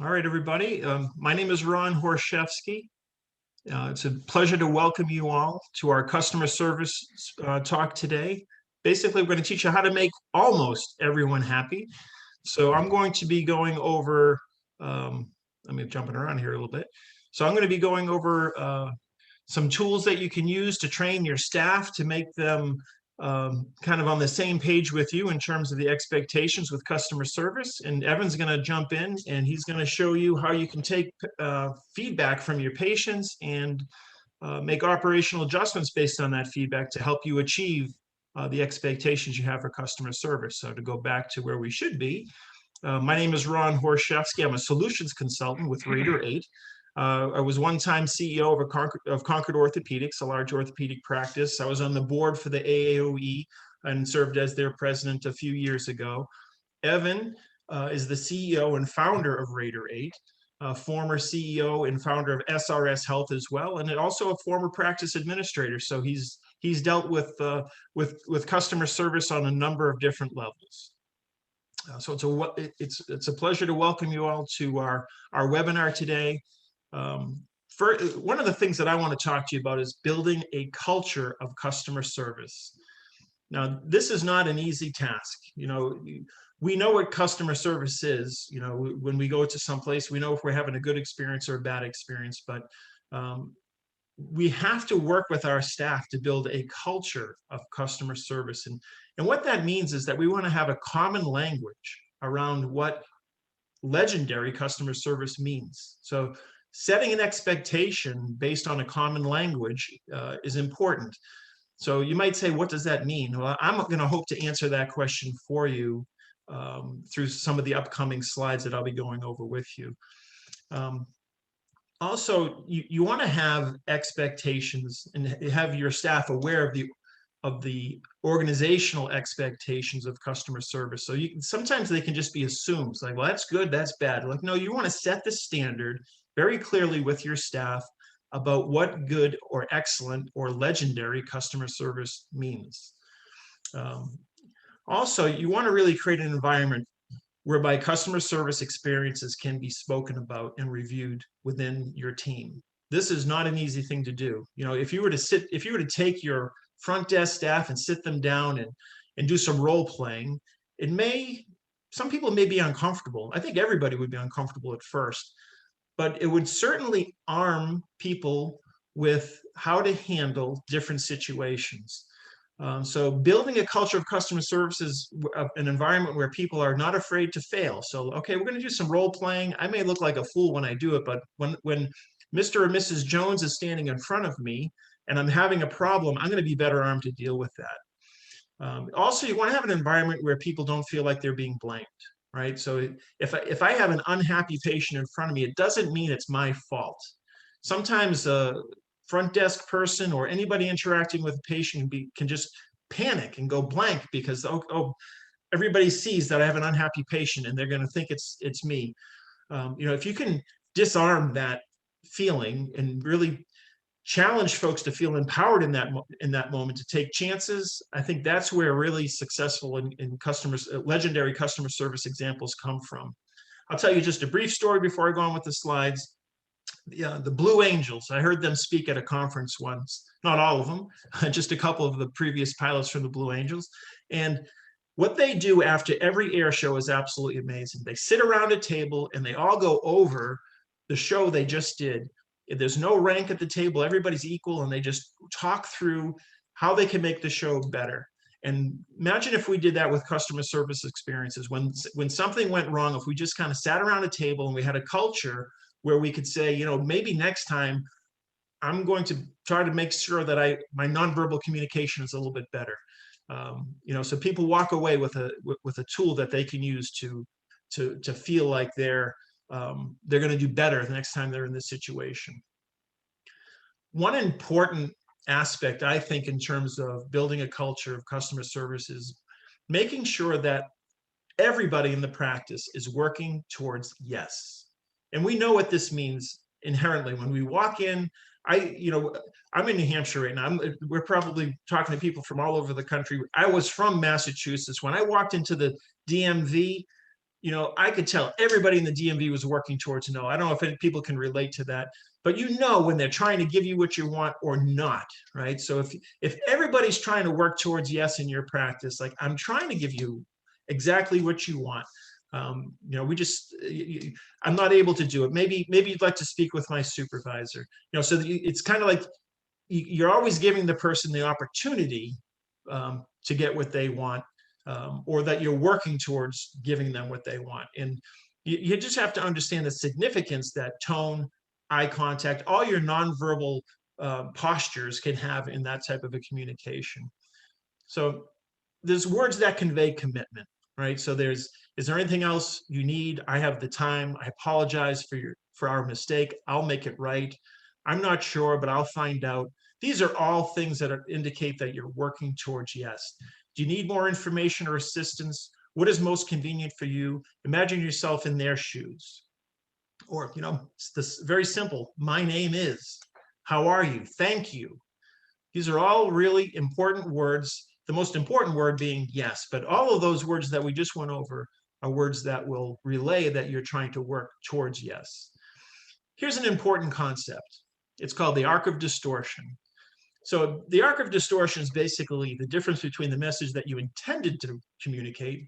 All right, everybody. My name is Ron Horshevsky. It's a pleasure to welcome you all to our customer service talk today. Basically, we're going to teach you how to make almost everyone happy. So I'm going to be going over, let me jumping around here a little bit. So I'm going to be going over some tools that you can use to train your staff to make them kind of on the same page with you in terms of the expectations with customer service. And Evan's going to jump in and he's going to show you how you can take feedback from your patients and make operational adjustments based on that feedback to help you achieve the expectations you have for customer service. So to go back to where we should be, my name is Ron Horshevsky. I'm a solutions consultant with Raider 8. I was one-time CEO of Concord Orthopedics, a large orthopedic practice. I was on the board for the AAOE and served as their president a few years ago. Evan is the CEO and founder of Raider 8, former CEO and founder of SRS Health as well, and also a former practice administrator. So he's dealt with customer service on a number of different levels. So it's a pleasure to welcome you all to our webinar today. One of the things that I want to talk to you about is building a culture of customer service. Now, this is not an easy task. We know what customer service is. When we go to someplace, we know if we're having a good experience or a bad experience, but we have to work with our staff to build a culture of customer service. And what that means is that we want to have a common language around what legendary customer service means. So setting an expectation based on a common language is important. So you might say, what does that mean? Well, I'm going to hope to answer that question for you through some of the upcoming slides that I'll be going over with you. Also, you want to have expectations and have your staff aware of the organizational expectations of customer service. So sometimes they can just be assumed, like, well, that's good, that's bad. Like, no, you want to set the standard very clearly with your staff about what good or excellent or legendary customer service means. Also, you want to really create an environment whereby customer service experiences can be spoken about and reviewed within your team. This is not an easy thing to do. If you were to take your front desk staff and sit them down and do some role playing, some people may be uncomfortable. I think everybody would be uncomfortable at first, but it would certainly arm people with how to handle different situations. So building a culture of customer service is an environment where people are not afraid to fail. So, okay, we're going to do some role playing. I may look like a fool when I do it, but when Mr. or Mrs. Jones is standing in front of me and I'm having a problem, I'm going to be better armed to deal with that. Also, you want to have an environment where people don't feel like they're being blamed, right? So if I have an unhappy patient in front of me, it doesn't mean it's my fault. Sometimes front desk person or anybody interacting with a patient can just panic and go blank because everybody sees that I have an unhappy patient and they're going to think it's me. If you can disarm that feeling and really challenge folks to feel empowered in that moment to take chances, I think that's where really successful legendary customer service examples come from. I'll tell you just a brief story before I go on with the slides. The Blue Angels, I heard them speak at a conference once, not all of them, just a couple of the previous pilots from the Blue Angels. And what they do after every air show is absolutely amazing. They sit around a table and they all go over the show they just did. There's no rank at the table, everybody's equal, and they just talk through how they can make the show better. And imagine if we did that with customer service experiences. When something went wrong, if we just kind of sat around a table and we had a culture where we could say, maybe next time I'm going to try to make sure that my nonverbal communication is a little bit better. So people walk away with a tool that they can use to feel like they're going to do better the next time they're in this situation. One important aspect, I think, in terms of building a culture of customer service is making sure that everybody in the practice is working towards yes. And we know what this means inherently. When we walk in, I'm in New Hampshire right now. We're probably talking to people from all over the country. I was from Massachusetts. When I walked into the DMV, I could tell everybody in the DMV was working towards no. I don't know if any people can relate to that, but when they're trying to give you what you want or not, right? So if everybody's trying to work towards yes in your practice, like I'm trying to give you exactly what you want, I'm not able to do it. Maybe you'd like to speak with my supervisor. So it's kind of like you're always giving the person the opportunity to get what they want, or that you're working towards giving them what they want. And you just have to understand the significance that tone, eye contact, all your nonverbal postures can have in that type of a communication. So there's words that convey commitment, right? So is there anything else you need? I have the time. I apologize for our mistake. I'll make it right. I'm not sure, but I'll find out. These are all things that indicate that you're working towards yes. Do you need more information or assistance? What is most convenient for you? Imagine yourself in their shoes. Or, it's this very simple. My name is. How are you? Thank you. These are all really important words. The most important word being yes, but all of those words that we just went over are words that will relay that you're trying to work towards yes. Here's an important concept. It's called the arc of distortion. So the arc of distortion is basically the difference between the message that you intended to communicate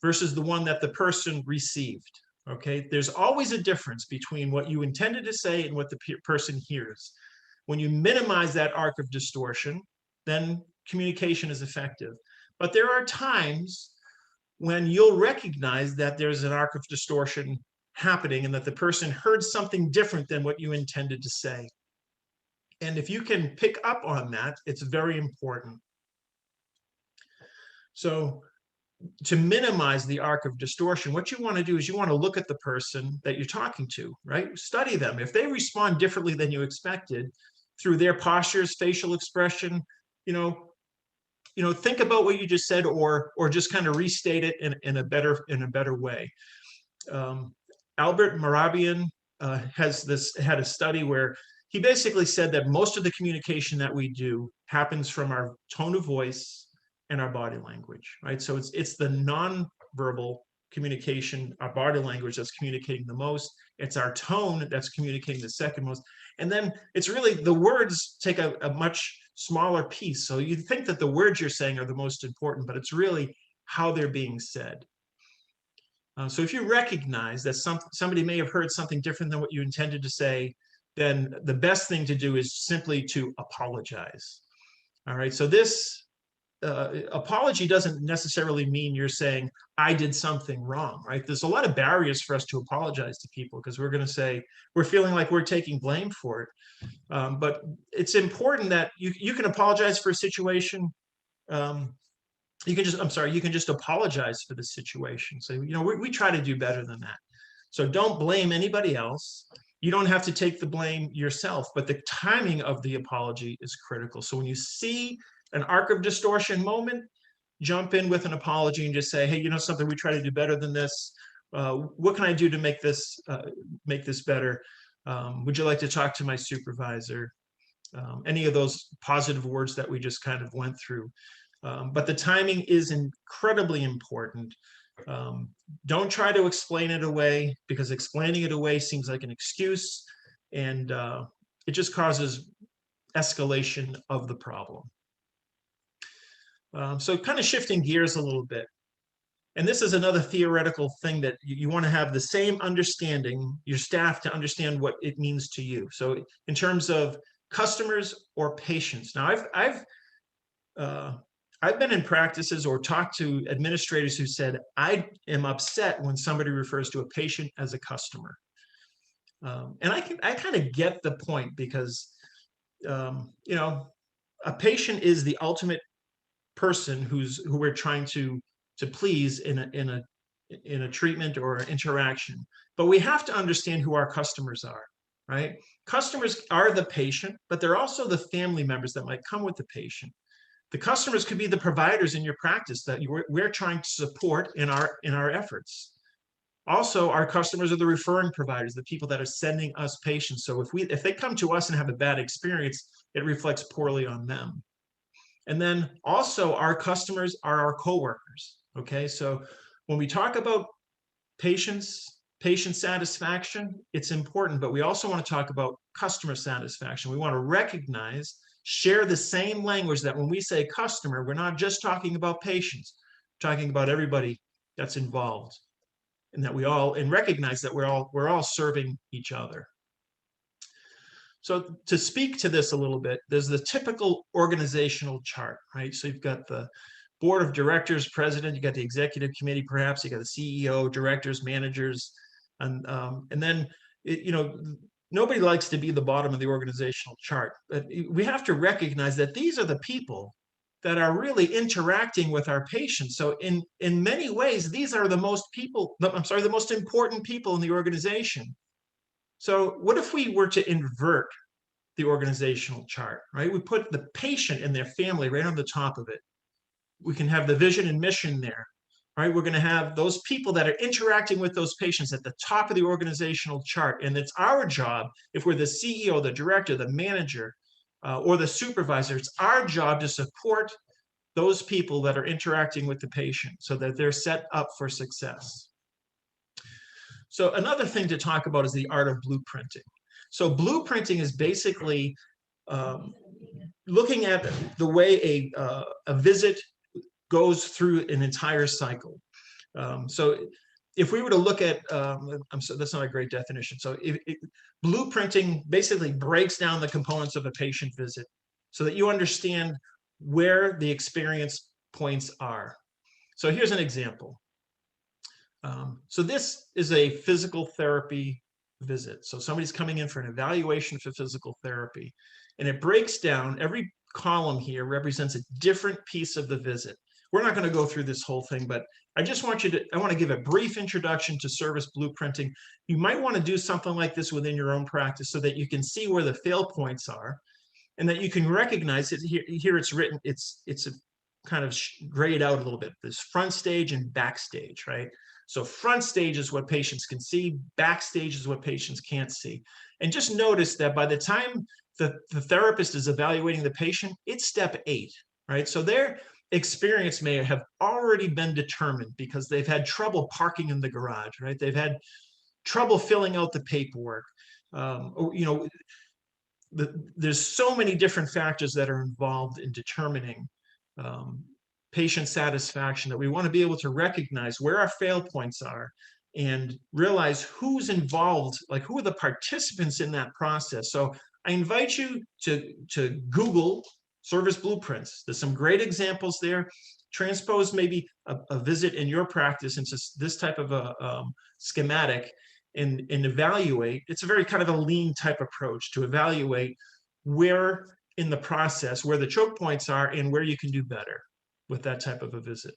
versus the one that the person received. Okay, there's always a difference between what you intended to say and what the person hears. When you minimize that arc of distortion, then communication is effective. But there are times when you'll recognize that there's an arc of distortion happening and that the person heard something different than what you intended to say. And if you can pick up on that, it's very important. So to minimize the arc of distortion, what you want to do is you want to look at the person that you're talking to, right? Study them. If they respond differently than you expected through their postures, facial expression, think about what you just said, or just kind of restate it in a better way. Albert Mehrabian had a study where he basically said that most of the communication that we do happens from our tone of voice and our body language, right? So it's the nonverbal communication, our body language, that's communicating the most. It's our tone that's communicating the second most. And then it's really the words take a much smaller piece. So you think that the words you're saying are the most important, but it's really how they're being said. So if you recognize that somebody may have heard something different than what you intended to say, then the best thing to do is simply to apologize. All right, so this apology doesn't necessarily mean you're saying, I did something wrong, right? There's a lot of barriers for us to apologize to people because we're going to say, we're feeling like we're taking blame for it. But it's important that you can apologize for a situation. You can just apologize for the situation. So, we try to do better than that. So don't blame anybody else. You don't have to take the blame yourself, but the timing of the apology is critical. So when you see an arc of distortion moment, jump in with an apology and just say, hey, something, we try to do better than this. What can I do to make this better? Would you like to talk to my supervisor? Any of those positive words that we just kind of went through. But the timing is incredibly important. Don't try to explain it away, because explaining it away seems like an excuse, and it just causes escalation of the problem. So kind of shifting gears a little bit. And this is another theoretical thing that you want to have the same understanding, your staff to understand what it means to you. So in terms of customers or patients. Now, I've been in practices or talked to administrators who said, I am upset when somebody refers to a patient as a customer. And I kind of get the point, because, a patient is the ultimate person who we're trying to please in a treatment or interaction. But we have to understand who our customers are, right? Customers are the patient, but they're also the family members that might come with the patient. The customers could be the providers in your practice that we're trying to support in our efforts. Also, our customers are the referring providers, the people that are sending us patients. So if they come to us and have a bad experience, it reflects poorly on them. And then also our customers are our coworkers. Okay, so when we talk about patient satisfaction, it's important, but we also want to talk about customer satisfaction. We want to recognize, share the same language, that when we say customer, we're not just talking about patients, we're talking about everybody that's involved, and that and recognize that we're all serving each other. So to speak to this a little bit, there's the typical organizational chart, right? So you've got the board of directors, president, you got the executive committee, perhaps you got the CEO, directors, managers, and then nobody likes to be the bottom of the organizational chart. But we have to recognize that these are the people that are really interacting with our patients. So in many ways, these are the most important people in the organization. So what if we were to invert the organizational chart, right? We put the patient and their family right on the top of it. We can have the vision and mission there, right? We're going to have those people that are interacting with those patients at the top of the organizational chart. And it's our job, if we're the CEO, the director, the manager, or the supervisor, it's our job to support those people that are interacting with the patient so that they're set up for success. So another thing to talk about is the art of blueprinting. So blueprinting is basically looking at the way a visit goes through an entire cycle. So if we were to look at, that's not a great definition. So blueprinting basically breaks down the components of a patient visit so that you understand where the experience points are. So here's an example. So this is a physical therapy visit. So somebody's coming in for an evaluation for physical therapy, and it breaks down, every column here represents a different piece of the visit. We're not going to go through this whole thing, but I want to give a brief introduction to service blueprinting. You might want to do something like this within your own practice so that you can see where the fail points are and that you can recognize it. Here it's written, it's a kind of grayed out a little bit. There's front stage and backstage, right? So front stage is what patients can see, backstage is what patients can't see. And just notice that by the time the therapist is evaluating the patient, it's step 8, right? So their experience may have already been determined because they've had trouble parking in the garage, right? They've had trouble filling out the paperwork. There's so many different factors that are involved in determining patient satisfaction that we want to be able to recognize where our fail points are and realize who's involved, like who are the participants in that process. So I invite you to Google service blueprints. There's some great examples there. Transpose maybe a visit in your practice into this type of a schematic and evaluate. It's a very kind of a lean type approach to evaluate where in the process, where the choke points are and where you can do better with that type of a visit.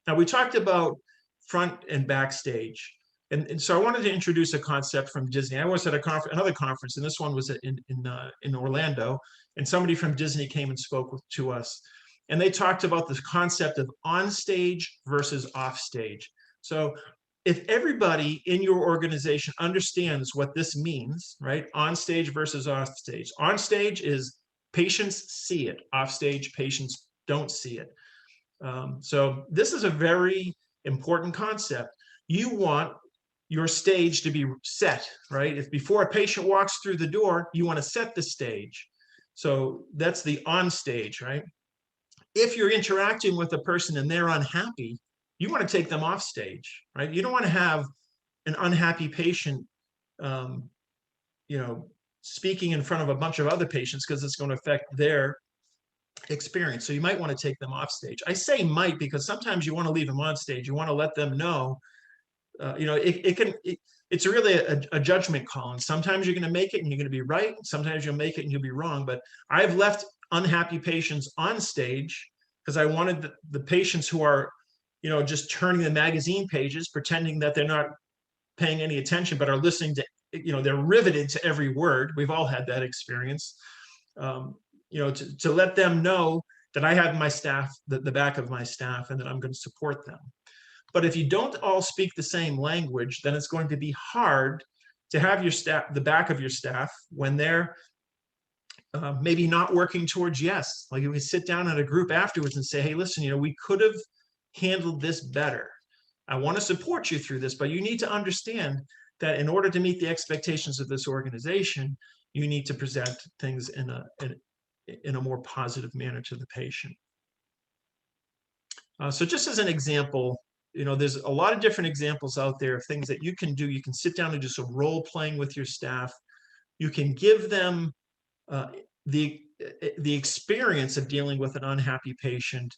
Now, we talked about front and backstage. And so I wanted to introduce a concept from Disney. I was at another conference, and this one was in Orlando, and somebody from Disney came and spoke to us. And they talked about the concept of on-stage versus off-stage. So if everybody in your organization understands what this means, right? On-stage versus off-stage. On-stage is patients see it. Off-stage, patients don't see it. So this is a very important concept. You want your stage to be set, right? If before a patient walks through the door, you want to set the stage. So that's the on stage, right? If you're interacting with a person and they're unhappy, you want to take them off stage, right? You don't want to have an unhappy patient, speaking in front of a bunch of other patients because it's going to affect their experience. So you might want to take them off stage. I say might because sometimes you want to leave them on stage. You want to let them know, it's really a judgment call. And sometimes you're going to make it and you're going to be right. Sometimes you'll make it and you'll be wrong. But I've left unhappy patients on stage because I wanted the patients who are, just turning the magazine pages, pretending that they're not paying any attention, but are listening to, they're riveted to every word. We've all had that experience. To let them know that I have my staff, the back of my staff, and that I'm going to support them. But if you don't all speak the same language, then it's going to be hard to have your staff, the back of your staff, when they're maybe not working towards yes. Like if we sit down in a group afterwards and say, hey, listen, we could have handled this better. I want to support you through this, but you need to understand that in order to meet the expectations of this organization, you need to present things in a more positive manner to the patient. So just as an example, there's a lot of different examples out there of things that you can do. You can sit down and do some role playing with your staff. You can give them the experience of dealing with an unhappy patient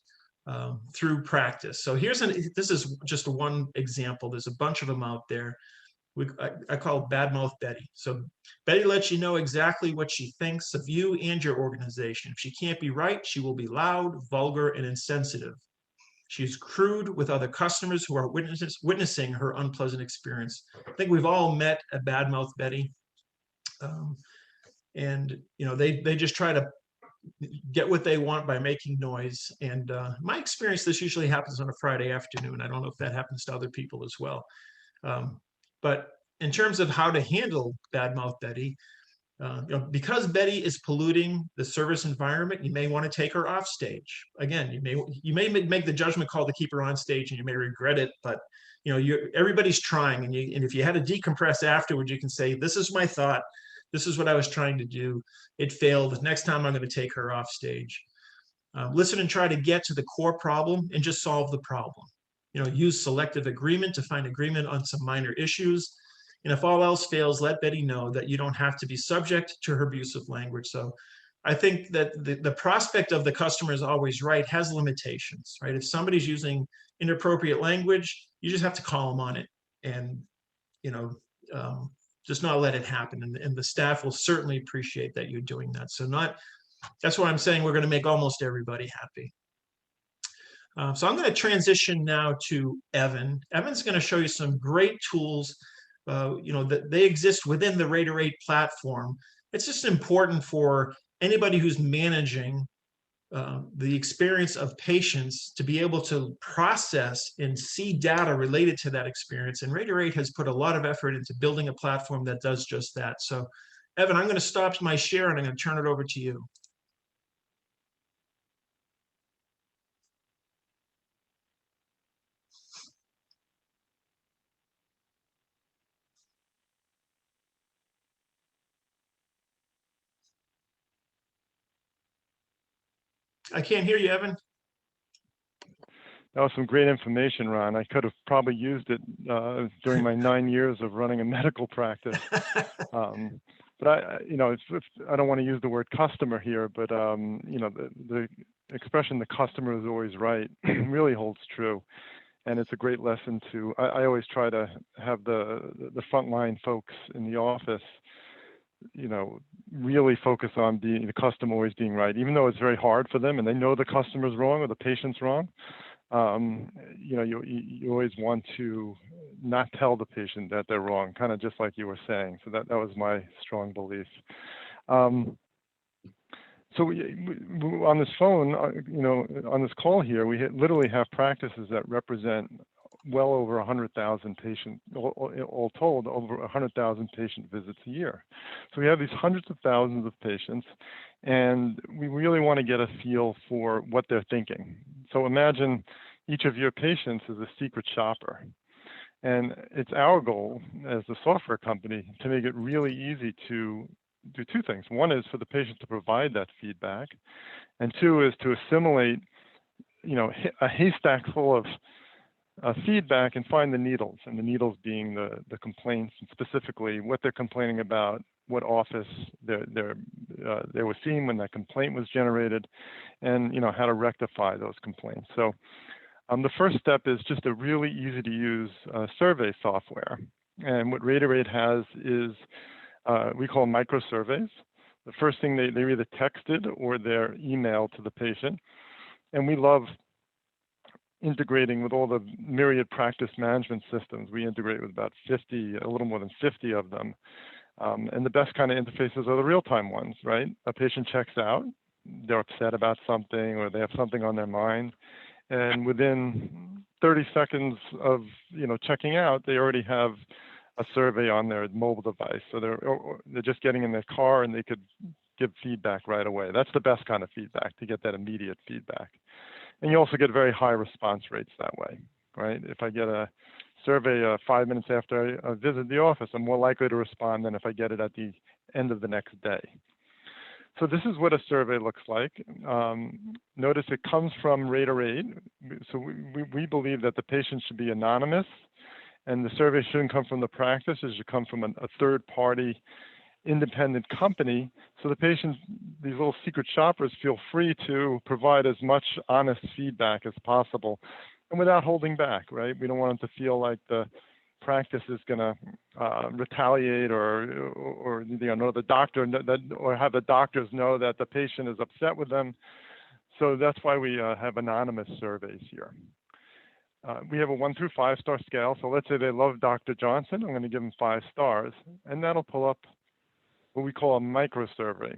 through practice. So this is just one example. There's a bunch of them out there. I call bad mouth Betty. So Betty lets you know exactly what she thinks of you and your organization. If she can't be right, she will be loud, vulgar, and insensitive. She's crude with other customers who are witnessing her unpleasant experience. I think we've all met a bad mouth Betty. And they just try to get what they want by making noise. And my experience, this usually happens on a Friday afternoon. I don't know if that happens to other people as well. But in terms of how to handle bad mouth Betty, because Betty is polluting the service environment, you may want to take her off stage. Again, you may make the judgment call to keep her on stage, and you may regret it. But everybody's trying, and if you had to decompress afterwards, you can say, "This is my thought. This is what I was trying to do. It failed. Next time, I'm going to take her off stage." Listen and try to get to the core problem and just solve the problem. Use selective agreement to find agreement on some minor issues. And if all else fails, let Betty know that you don't have to be subject to her abusive language. So I think that the prospect of the customer is always right has limitations, right? If somebody's using inappropriate language, you just have to call them on it and, just not let it happen. And the staff will certainly appreciate that you're doing that. So that's why I'm saying we're going to make almost everybody happy. So I'm going to transition now to Evan. Evan's going to show you some great tools, that they exist within the Rate platform. It's just important for anybody who's managing the experience of patients to be able to process and see data related to that experience. And Rate has put a lot of effort into building a platform that does just that. So Evan, I'm going to stop my share and I'm going to turn it over to you. I can't hear you, Evan. That was some great information, Ron. I could have probably used it during my 9 years of running a medical practice. But I don't want to use the word customer here, but the expression "the customer is always right" really holds true, and it's a great lesson to. I always try to have the frontline folks in the office, really focus on the customer always being right, even though it's very hard for them and they know the customer's wrong or the patient's wrong. You always want to not tell the patient that they're wrong, kind of just like you were saying. So that was my strong belief. So on this phone, on this call here, we literally have practices that represent well over 100,000 patients, all told, over 100,000 patient visits a year. So we have these hundreds of thousands of patients, and we really want to get a feel for what they're thinking. So imagine each of your patients is a secret shopper. And it's our goal as a software company to make it really easy to do two things. One is for the patient to provide that feedback, and two is to assimilate, a haystack full of feedback and find the needles, and the needles being the complaints, and specifically what they're complaining about, what office they were seeing when that complaint was generated, and how to rectify those complaints. So the first step is just a really easy to use survey software, and what Rate has is we call micro surveys. The first thing they're either texted or they're emailed to the patient, and we love integrating with all the myriad practice management systems. We integrate with about 50, a little more than 50 of them. And the best kind of interfaces are the real-time ones, right? A patient checks out, they're upset about something, or they have something on their mind, and within 30 seconds of checking out, they already have a survey on their mobile device. So they're just getting in their car and they could give feedback right away. That's the best kind of feedback, to get that immediate feedback. And you also get very high response rates that way. right? If I get a survey 5 minutes after I visit the office, I'm more likely to respond than if I get it at the end of the next day. So this is what a survey looks like. Notice it comes from Rater 8. So we believe that the patient should be anonymous, and the survey shouldn't come from the practice. It should come from a third-party independent company. So the patients, these little secret shoppers, feel free to provide as much honest feedback as possible and without holding back, right? We don't want them to feel like the practice is going to retaliate or know the doctor or have the doctors know that the patient is upset with them. So that's why we have anonymous surveys here. We have a 1 through 5 star scale. So let's say they love Dr. Johnson. I'm going to give them 5 stars, and that'll pull up what we call a micro survey.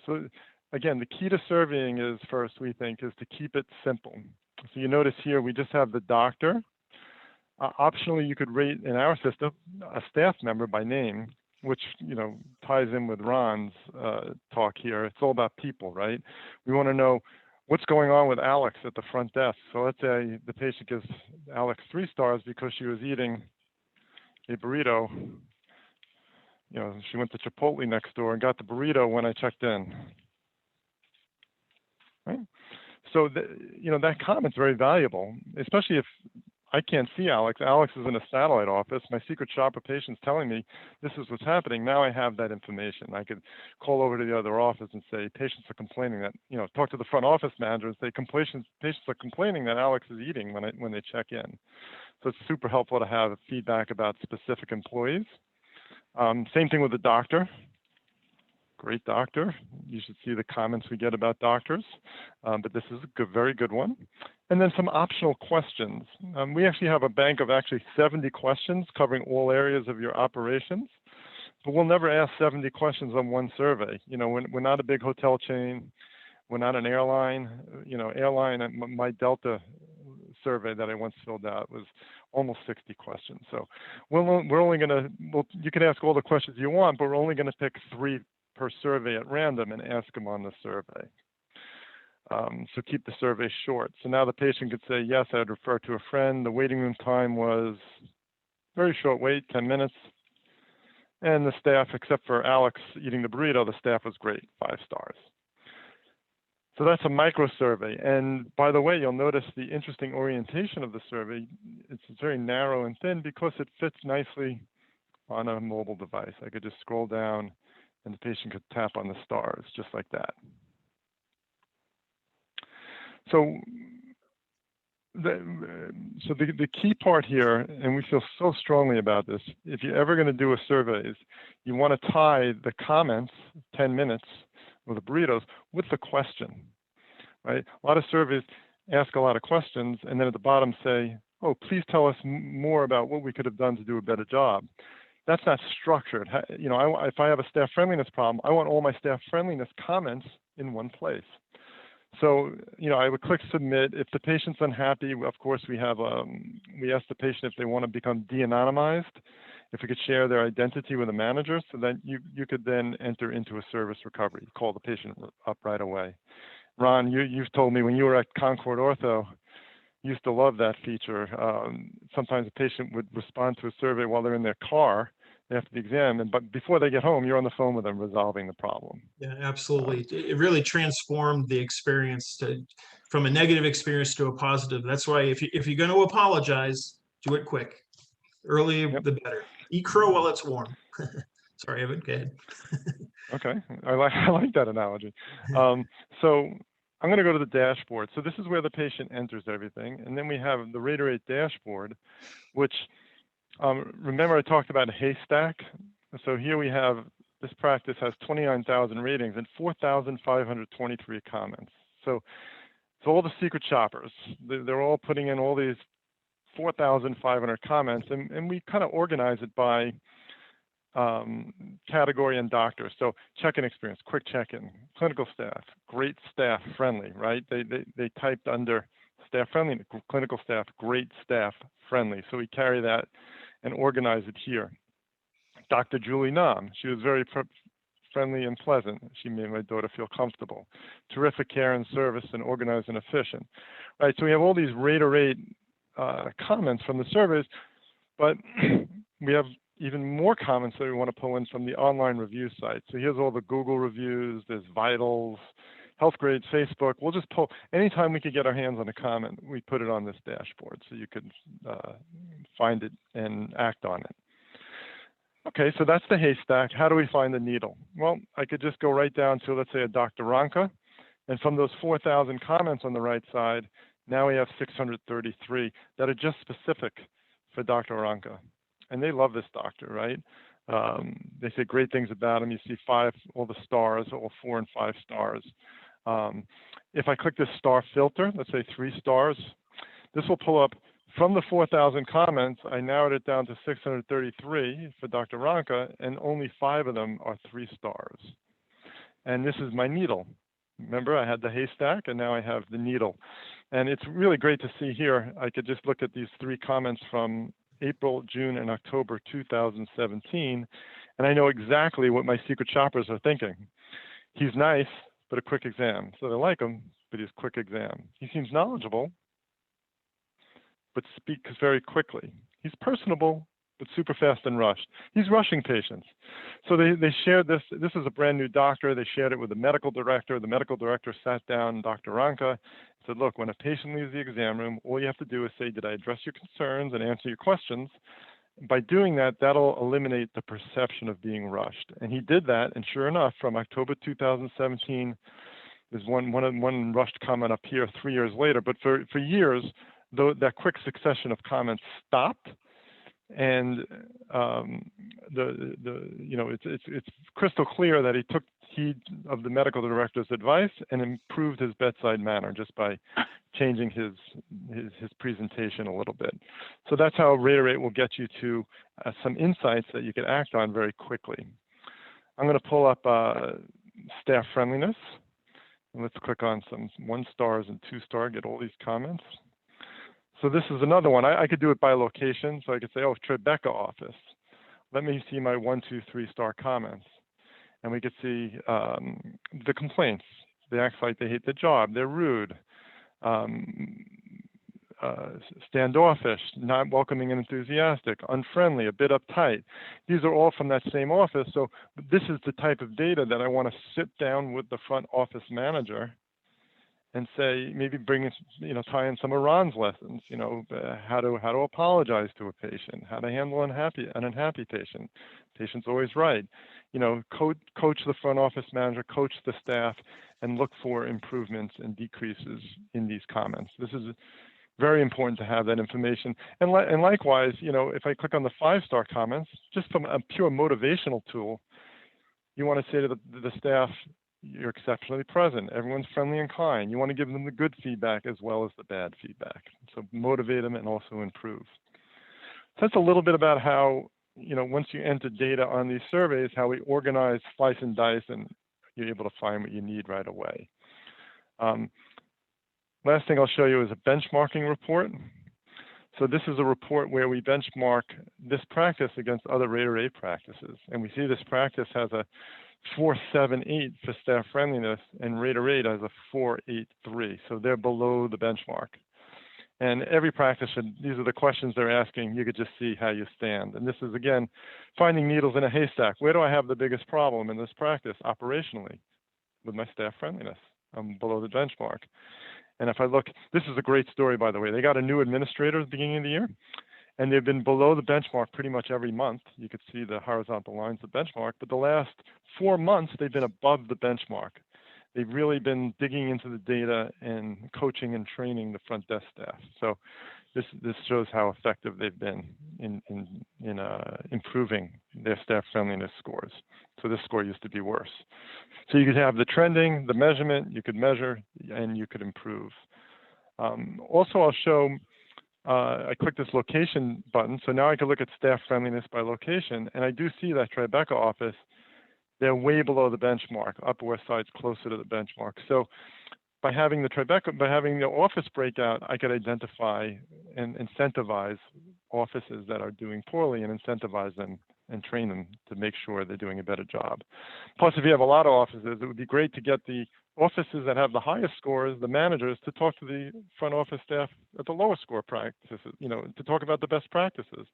So again, the key to surveying is first, we think, is to keep it simple. So you notice here, we just have the doctor. Optionally, you could rate in our system a staff member by name, which ties in with Ron's talk here. It's all about people, right? We want to know what's going on with Alex at the front desk. So let's say the patient gives Alex 3 stars because she was eating a burrito. She went to Chipotle next door and got the burrito when I checked in. Right? So that comment's very valuable, especially if I can't see Alex. Alex is in a satellite office. My secret shopper patient's telling me this is what's happening. Now I have that information. I could call over to the other office and say, patients are complaining that, talk to the front office manager and say, patients are complaining that Alex is eating when they check in. So it's super helpful to have feedback about specific employees. Same thing with the doctor. Great doctor. You should see the comments we get about doctors, but this is a very good one. And then some optional questions. We actually have a bank of 70 questions covering all areas of your operations, but we'll never ask 70 questions on one survey. We're not a big hotel chain. We're not an airline. My Delta survey that I once filled out was almost 60 questions. So we're only going to, you can ask all the questions you want, but we're only going to pick 3 per survey at random and ask them on the survey. So keep the survey short. So now the patient could say, yes, I'd refer to a friend. The waiting room time was very short wait, 10 minutes. And the staff, except for Alex eating the burrito, the staff was great, 5 stars. So that's a micro survey. And by the way, you'll notice the interesting orientation of the survey. It's very narrow and thin because it fits nicely on a mobile device. I could just scroll down and the patient could tap on the stars just like that. So the key part here, and we feel so strongly about this, if you're ever going to do a survey, is you want to tie the comments, 10 minutes with the burritos, with the question, right? A lot of surveys ask a lot of questions, and then at the bottom say, oh, please tell us more about what we could have done to do a better job. That's not structured. If I have a staff friendliness problem, I want all my staff friendliness comments in one place. So, I would click submit. If the patient's unhappy, of course, we ask the patient if they want to become de-anonymized, if we could share their identity with a manager, so that you could then enter into a service recovery, call the patient up right away. Ron, you've told me when you were at Concord Ortho, you used to love that feature. Sometimes a patient would respond to a survey while they're in their car after the exam, but before they get home, you're on the phone with them resolving the problem. Yeah, absolutely. It really transformed the experience from a negative experience to a positive. That's why if you're going to apologize, do it quick. Early, Yep. the better. Eat crow while it's warm. Sorry, Evan, go ahead. Okay, I like that analogy. So I'm going to go to the dashboard. So this is where the patient enters everything. And then we have the Rater 8 dashboard, which, remember I talked about a haystack? So here we have, this practice has 29,000 ratings and 4,523 comments. So it's all the secret shoppers. They're all putting in all these 4,500 comments, and we kind of organize it by category and doctor. So check-in experience, quick check-in, clinical staff, great staff, friendly, right? They typed under staff friendly, clinical staff, great staff, friendly. So we carry that and organize it here. Dr. Julie Nam, she was very friendly and pleasant. She made my daughter feel comfortable. Terrific care and service and organized and efficient. Right, so we have all these Rater 8 comments from the surveys, but we have even more comments that we want to pull in from the online review site. So here's all the Google reviews, there's Vitals, HealthGrades, Facebook. We'll just pull, anytime we could get our hands on a comment, we put it on this dashboard so you could find it and act on it. Okay, so that's the haystack. How do we find the needle? Well, I could just go right down to, let's say, a Dr. Ronka, and from those 4,000 comments on the right side, now we have 633 that are just specific for Dr. Ronka. And they love this doctor, right? They say great things about him. You see all the stars, all 4 and 5 stars. If I click this star filter, let's say 3 stars, this will pull up from the 4,000 comments. I narrowed it down to 633 for Dr. Ronka, and only 5 of them are 3 stars. And this is my needle. Remember, I had the haystack, and now I have the needle. And it's really great to see here. I could just look at these 3 comments from April, June, and October 2017, and I know exactly what my secret shoppers are thinking. He's nice, but a quick exam. So they like him, but he's quick exam. He seems knowledgeable, but speaks very quickly. He's personable, but super fast and rushed. He's rushing patients. So they shared this. This is a brand new doctor. They shared it with the medical director. The medical director sat down, Dr. Ronka, said, look, when a patient leaves the exam room, all you have to do is say, did I address your concerns and answer your questions? By doing that, that'll eliminate the perception of being rushed. And he did that, and sure enough, from October 2017, there's one rushed comment up here 3 years later, but for years, that quick succession of comments stopped. And it's crystal clear that he took heed of the medical director's advice and improved his bedside manner just by changing his presentation a little bit. So that's how Rate will get you to some insights that you can act on very quickly. I'm going to pull up staff friendliness. And let's click on some 1 stars and 2 star, get all these comments. So this is another one. I could do it by location. So I could say, oh, Tribeca office. Let me see my 1, 2, 3 star comments. And we could see the complaints. They act like they hate the job. They're rude, standoffish, not welcoming and enthusiastic, unfriendly, a bit uptight. These are all from that same office. So this is the type of data that I want to sit down with the front office manager and say, maybe bring in, tie in some of Ron's lessons, how to apologize to a patient, how to handle an unhappy patient. Patient's always right. Coach the front office manager, coach the staff, and look for improvements and decreases in these comments. This is very important to have that information. And likewise, if I click on the 5-star comments, just from a pure motivational tool, you want to say to the staff, you're exceptionally present. Everyone's friendly and kind. You want to give them the good feedback as well as the bad feedback. So motivate them and also improve. So that's a little bit about how, once you enter data on these surveys, how we organize, slice and dice, and you're able to find what you need right away. Last thing I'll show you is a benchmarking report. So this is a report where we benchmark this practice against other Rater A practices. And we see this practice has a 478 for staff friendliness, and Rater 8 has a 483. So they're below the benchmark. And every practice, these are the questions they're asking. You could just see how you stand. And this is, again, finding needles in a haystack. Where do I have the biggest problem in this practice operationally? With my staff friendliness. I'm below the benchmark. And if I look, this is a great story, by the way. They got a new administrator at the beginning of the year, and they've been below the benchmark pretty much every month. You could see the horizontal lines of benchmark, but the last 4 months, they've been above the benchmark. They've really been digging into the data and coaching and training the front desk staff. So this shows how effective they've been in improving their staff friendliness scores. So this score used to be worse. So you could have the trending, the measurement, you could measure, and you could improve. Also, I'll show, I click this location button. So now I can look at staff friendliness by location. And I do see that Tribeca office, they're way below the benchmark. Upper West Side's closer to the benchmark. So by having the office breakout, I could identify and incentivize offices that are doing poorly and incentivize them and train them to make sure they're doing a better job. Plus, if you have a lot of offices, it would be great to get the offices that have the highest scores, the managers, to talk to the front office staff at the lower score practices, to talk about the best practices.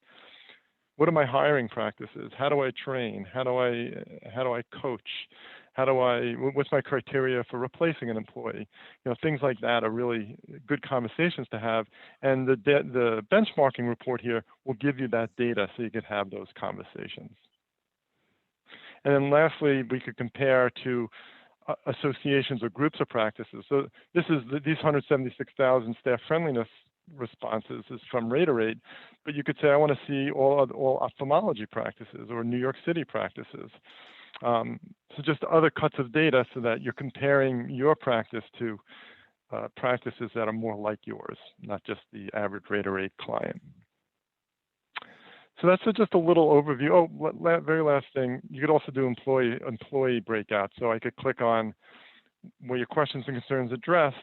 What are my hiring practices? How do I train? How do I coach? What's my criteria for replacing an employee? Things like that are really good conversations to have. And the benchmarking report here will give you that data so you can have those conversations. And then lastly, we could compare to associations or groups of practices. So these 176,000 staff friendliness responses is from Raterate, but you could say I want to see all ophthalmology practices or New York City practices. So just other cuts of data so that you're comparing your practice to practices that are more like yours, not just the average Raterate client. So that's just a little overview. Oh, very last thing, you could also do employee breakout. So I could click on where your questions and concerns addressed.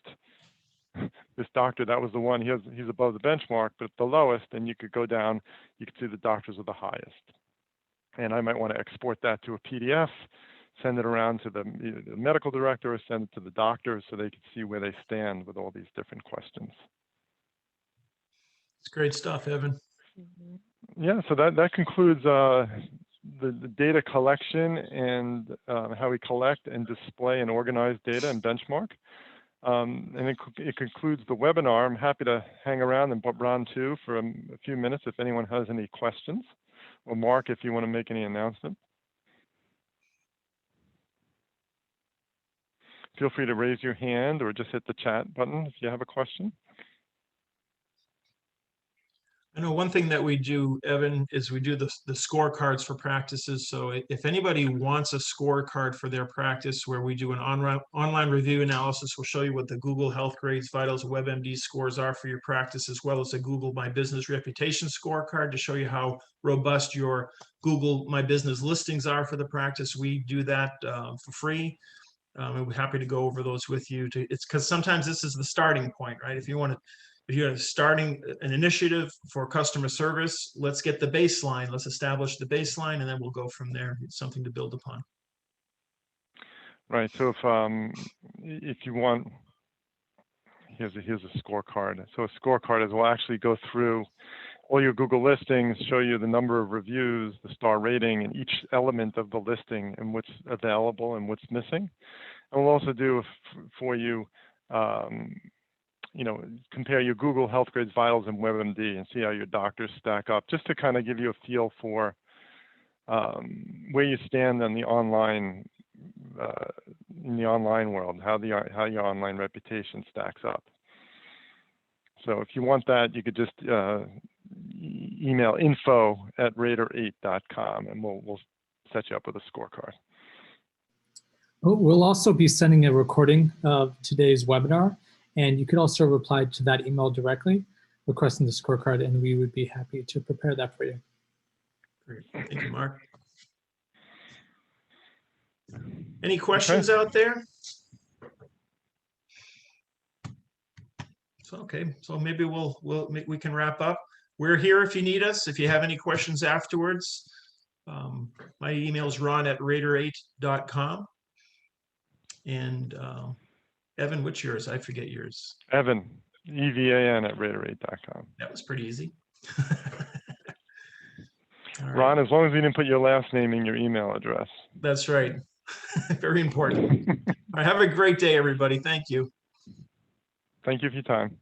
This doctor, that was the one, he's above the benchmark, but the lowest, and you could go down, you could see the doctors are the highest. And I might want to export that to a PDF, send it around to the medical director, or send it to the doctor so they can see where they stand with all these different questions. It's great stuff, Evan. Yeah, so that concludes the data collection and how we collect and display and organize data and benchmark. And it concludes the webinar. I'm happy to hang around and Ron too for a few minutes if anyone has any questions, or Mark if you want to make any announcement. Feel free to raise your hand or just hit the chat button if you have a question. I know one thing that we do, Evan, is we do the scorecards for practices. So if anybody wants a scorecard for their practice where we do an online review analysis, we'll show you what the Google Health Grades, Vitals, WebMD scores are for your practice, as well as a Google My Business Reputation scorecard to show you how robust your Google My Business listings are for the practice. We do that for free. And we're happy to go over those with you. It's because sometimes this is the starting point, right? If you're starting an initiative for customer service, let's get the baseline, let's establish the baseline, and then we'll go from there. It's something to build upon. Right, so if you want, here's a scorecard. So a scorecard is we'll actually go through all your Google listings, show you the number of reviews, the star rating, and each element of the listing and what's available and what's missing. And we'll also do for you, compare your Google Health Grades, Vitals, and WebMD and see how your doctors stack up, just to kind of give you a feel for where you stand on the online in the online world, how your online reputation stacks up. So if you want that, you could just email info@rater8.com and we'll set you up with a scorecard. We'll also be sending a recording of today's webinar, and you could also reply to that email directly requesting the scorecard, and we would be happy to prepare that for you. Great. Thank you, Mark. Any questions out there? So maybe we can wrap up. We're here if you need us. If you have any questions afterwards, my email is ron@rater8.com. And Evan, what's yours? I forget yours. Evan, EVAN @rater8.com. That was pretty easy. Ron, as long as you didn't put your last name in your email address. That's right. Very important. All right, have a great day, everybody. Thank you. Thank you for your time.